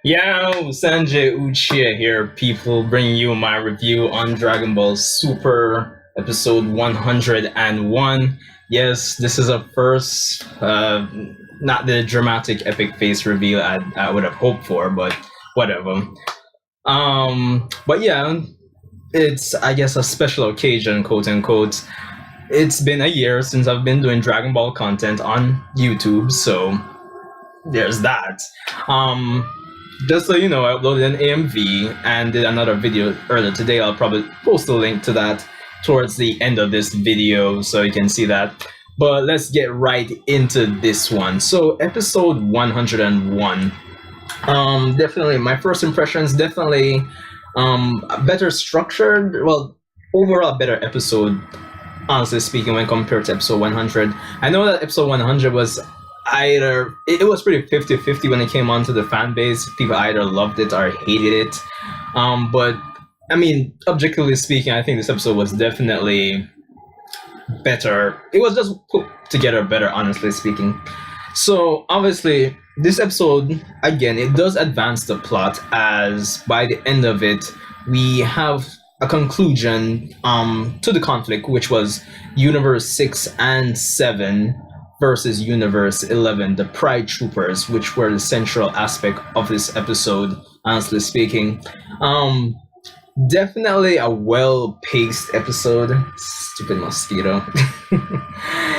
Yo, Sanjay Uchiha here, people, bringing you my review on Dragon Ball Super episode 101. Yes, this is a first, not the dramatic epic face reveal I would have hoped for, but whatever. But yeah, it's, I guess, a special occasion, quote unquote. It's been a year since I've been doing Dragon Ball content on YouTube, so there's that. Um, just so you know, I uploaded an AMV and did another video earlier today. I'll probably post a link to that towards the end of this video so you can see that. But let's get right into this one. So episode 101. Definitely my first impressions, definitely better structured, well, overall better episode, honestly speaking, when compared to episode 100. I know that episode 100 was either it was pretty 50-50 when it came onto the fan base. People either loved it or hated it. But I mean, objectively speaking, I think this episode was definitely better. It was just put together better, honestly speaking. So obviously this episode, again, it does advance the plot, as by the end of it we have a conclusion to the conflict, which was Universe 6 and 7 versus Universe 11, the Pride Troopers, which were the central aspect of this episode, honestly speaking. Definitely a well-paced episode. Stupid mosquito.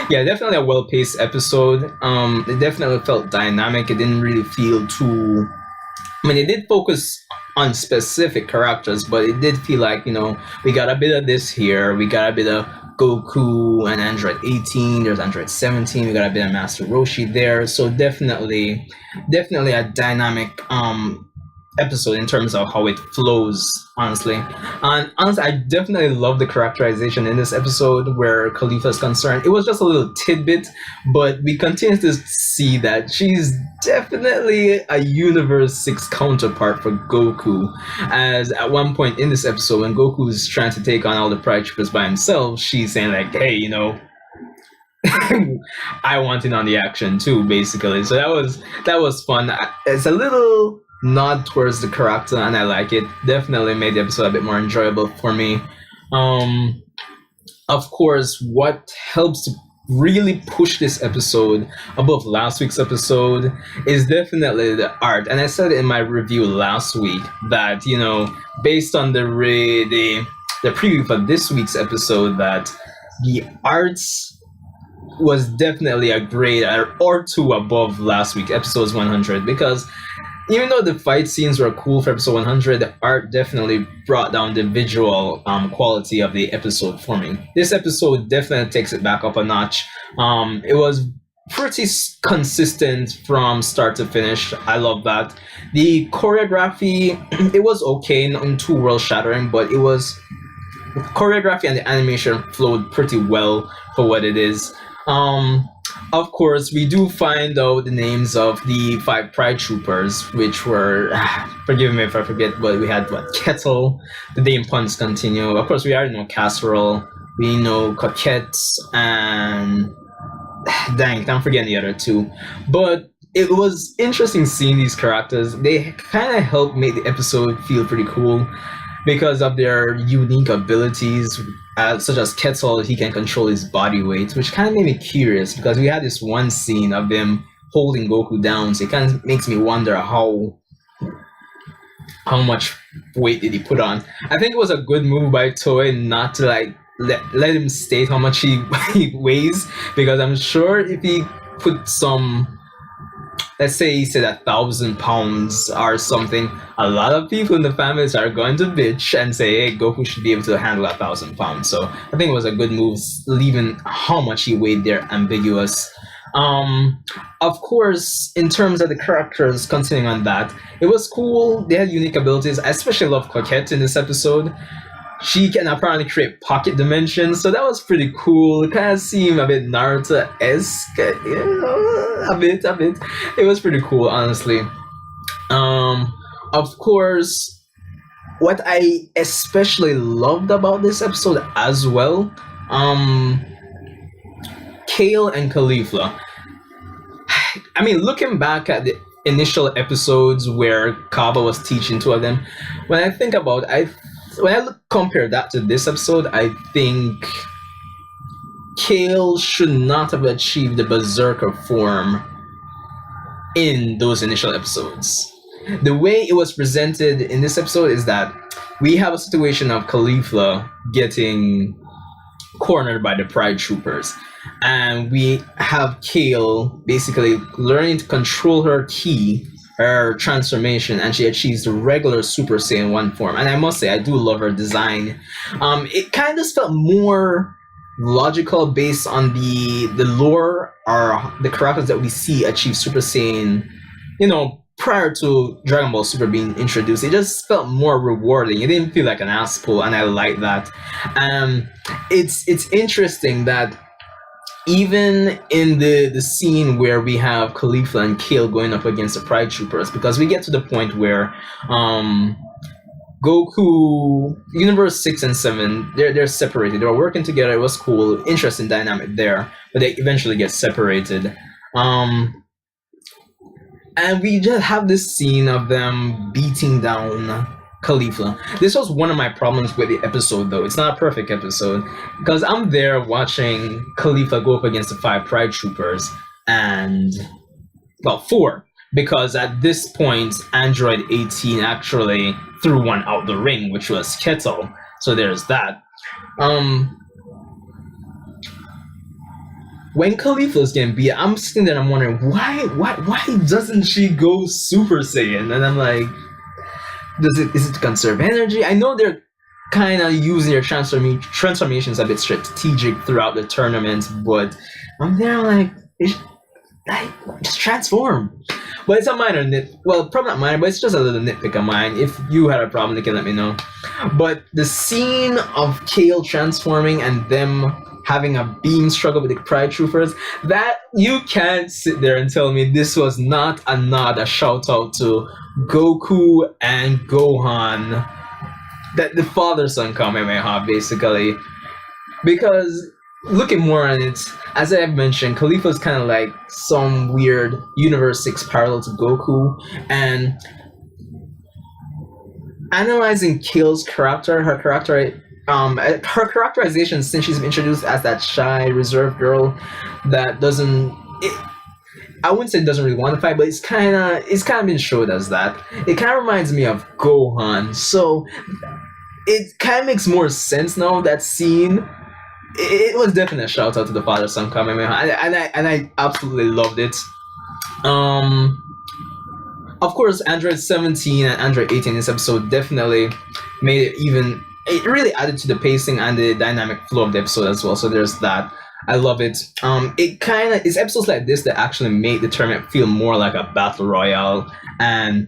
Yeah, definitely a well-paced episode. It definitely felt dynamic. It didn't really feel too... I mean, it did focus on specific characters, but it did feel like, we got a bit of this here, we got a bit of Goku and Android 18, there's Android 17, we got a bit of Master Roshi there, so definitely a dynamic episode in terms of how it flows, honestly. And honestly, I definitely love the characterization in this episode where Khalifa is concerned. It was just a little tidbit, but we continue to see that she's definitely a Universe 6 counterpart for Goku, as at one point in this episode, when Goku is trying to take on all the Pride Troopers by himself, she's saying like, hey, I want in on the action too, basically. So that was fun. It's a little nod towards the character, and I like it. Definitely made the episode a bit more enjoyable for me. Of course, what helps to really push this episode above last week's episode is definitely the art. And I said in my review last week that, based on the preview for this week's episode, that the arts was definitely a grade or two above last week, episodes 100, because even though the fight scenes were cool for episode 100, the art definitely brought down the visual quality of the episode for me. This episode definitely takes it back up a notch. It was pretty consistent from start to finish. I love that. The choreography, it was okay, nothing too world-shattering, but it was... choreography and the animation flowed pretty well for what it is. Of course, we do find out the names of the 5 Pride Troopers, which were, forgive me if I forget, but we had, Kettle, the name puns continue. Of course, we already know Casserole, we know Coquette, and, dang, I'm forgetting the other 2. But it was interesting seeing these characters. They kind of helped make the episode feel pretty cool because of their unique abilities. Such as Kettle, he can control his body weight, which kind of made me curious because we had this one scene of them holding Goku down, so it kind of makes me wonder how much weight did he put on. I think it was a good move by Toei not to let him state how much he weighs, because I'm sure if he put some, let's say he said 1,000 pounds or something, a lot of people in the families are going to bitch and say, hey, Goku should be able to handle 1,000 pounds. So I think it was a good move, leaving how much he weighed there ambiguous. Of course, in terms of the characters, continuing on that, it was cool. They had unique abilities. I especially love Coquette in this episode. She can apparently create pocket dimensions, so that was pretty cool. It kind of seemed a bit Naruto-esque, a bit. It was pretty cool, honestly. Of course, what I especially loved about this episode as well, Kale and Caulifla. I mean, looking back at the initial episodes where Kaba was teaching two of them, when I think about when I compare that to this episode, I think Kale should not have achieved the berserker form in those initial episodes. The way it was presented in this episode is that we have a situation of Khalifa getting cornered by the Pride Troopers, and we have Kale basically learning to control her ki, her transformation, and she achieves the regular Super Saiyan 1 form. And I must say, I do love her design. It kind of felt more logical based on the lore or the characters that we see achieve Super Saiyan, prior to Dragon Ball Super being introduced. It just felt more rewarding. It didn't feel like an ass pull, and I like that. It's interesting that even in the scene where we have Khalifa and Kale going up against the Pride Troopers, because we get to the point where Goku, Universe 6 and 7, they're separated. They were working together. It was cool, interesting dynamic there, but they eventually get separated. And we just have this scene of them beating down Khalifa. This was one of my problems with the episode, though. It's not a perfect episode, because I'm there watching Khalifa go up against the 5 Pride Troopers, and, well, 4, because at this point, Android 18 actually threw one out the ring, which was Kettle. So there's that. When Khalifa's getting beat, I'm sitting there and I'm wondering, why doesn't she go Super Saiyan? And I'm like, is it to conserve energy? I know they're kind of using their transformations a bit strategic throughout the tournament, but I'm there like, just transform. But it's a minor well, probably not minor, but it's just a little nitpick of mine. If you had a problem, you can let me know. But the scene of Kale transforming and them having a beam struggle with the Pride Troopers, that you can't sit there and tell me this was not a shout out to Goku and Gohan, that the father-son Kamehameha, basically. Because looking more on it, as I have mentioned, Khalifa's kind of like some weird Universe 6 parallel to Goku, and analyzing Kale's character, her characterization, since she's been introduced as that shy, reserved girl that I wouldn't say it doesn't really want to fight, but it's kind of been showed as that. It kind of reminds me of Gohan, so it kind of makes more sense now, that scene. It was definitely a shout out to the father-son Kamehameha, and I absolutely loved it. Of course, Android 17 and Android 18 in this episode definitely made it it really added to the pacing and the dynamic flow of the episode as well. So there's that. I love it. It's episodes like this that actually make the tournament feel more like a battle royale, and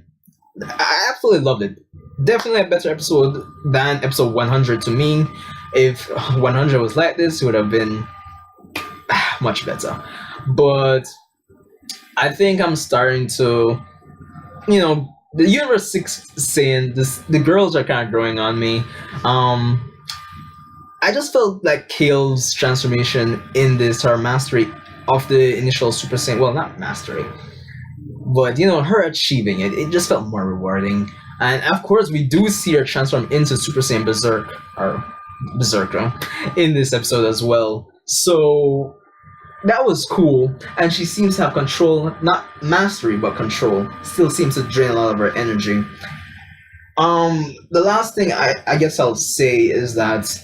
I absolutely loved it. Definitely a better episode than episode 100 to me. If 100 was like this, it would have been much better. But I think I'm starting to, the Universe 6 saying this, the girls are kind of growing on me. I just felt like Kale's transformation in this, her mastery of the initial Super Saiyan, well, not mastery, but her achieving it just felt more rewarding. And of course, we do see her transform into Super Saiyan Berserker in this episode as well. So that was cool, and she seems to have control, not mastery, but control. Still seems to drain a lot of her energy. The last thing I guess I'll say is that,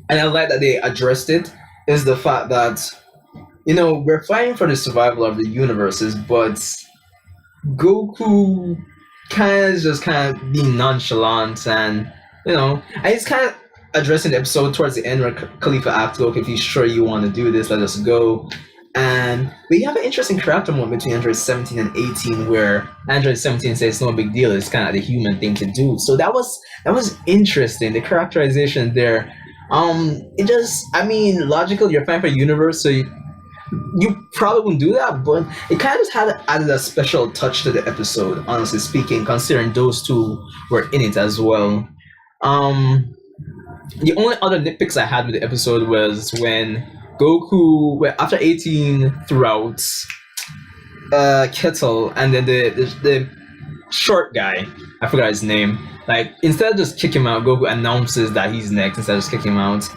and I like that they addressed it, is the fact that, we're fighting for the survival of the universes, but Goku just being nonchalant, and he's kind of addressing the episode towards the end where Khalifa asks Goku, if he's sure you want to do this, let us go. And we have an interesting character moment between Android 17 and 18 where Android 17 says it's no big deal, it's kind of the human thing to do. So that was interesting, the characterization there. Logical, you're fine for universe, so you probably wouldn't do that, but it kind of just added a special touch to the episode, honestly speaking, considering those two were in it as well. The only other nitpicks I had with the episode was when Goku, after 18 threw out Kettle, and then the short guy, I forgot his name. Like, instead of just kick him out, Goku announces that he's next instead of just kicking him out.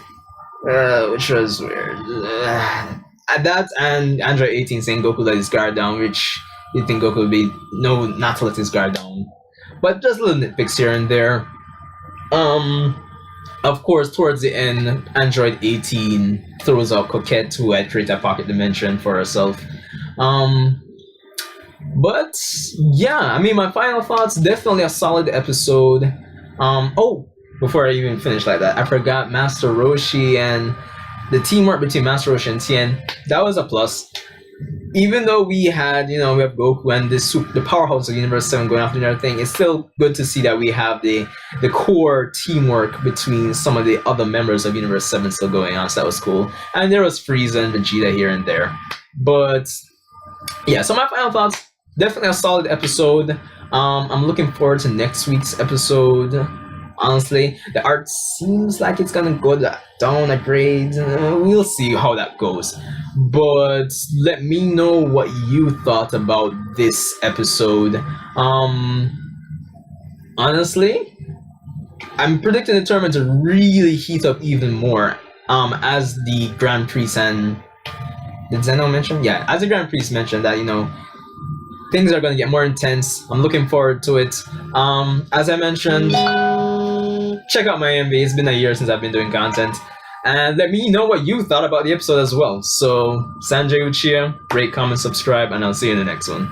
Which was weird. At that, and Android 18 saying Goku let his guard down, which you think Goku would be no, not to let his guard down. But just little nitpicks here and there. Of course, towards the end, Android 18 throws out Coquette, who had created a pocket dimension for herself. But yeah, I mean, my final thoughts, definitely a solid episode. Oh, before I even finish like that, I forgot Master Roshi and the teamwork between Master Roshi and Tien. That was a plus. Even though we had, we have Goku and the powerhouse of Universe 7 going after another thing, it's still good to see that we have the core teamwork between some of the other members of Universe 7 still going on, so that was cool. And there was Frieza and Vegeta here and there. But yeah, so my final thoughts, definitely a solid episode. I'm looking forward to next week's episode. Honestly, the art seems like it's gonna go down a grade. We'll see how that goes. But let me know what you thought about this episode. Honestly, I'm predicting the tournament to really heat up even more. As the Grand Priest and did Zeno mention? Yeah, as the Grand Priest mentioned that things are gonna get more intense. I'm looking forward to it. As I mentioned, check out my MV. It's been a year since I've been doing content. And let me know what you thought about the episode as well. So, Sanjay Uchiha, rate, comment, subscribe, and I'll see you in the next one.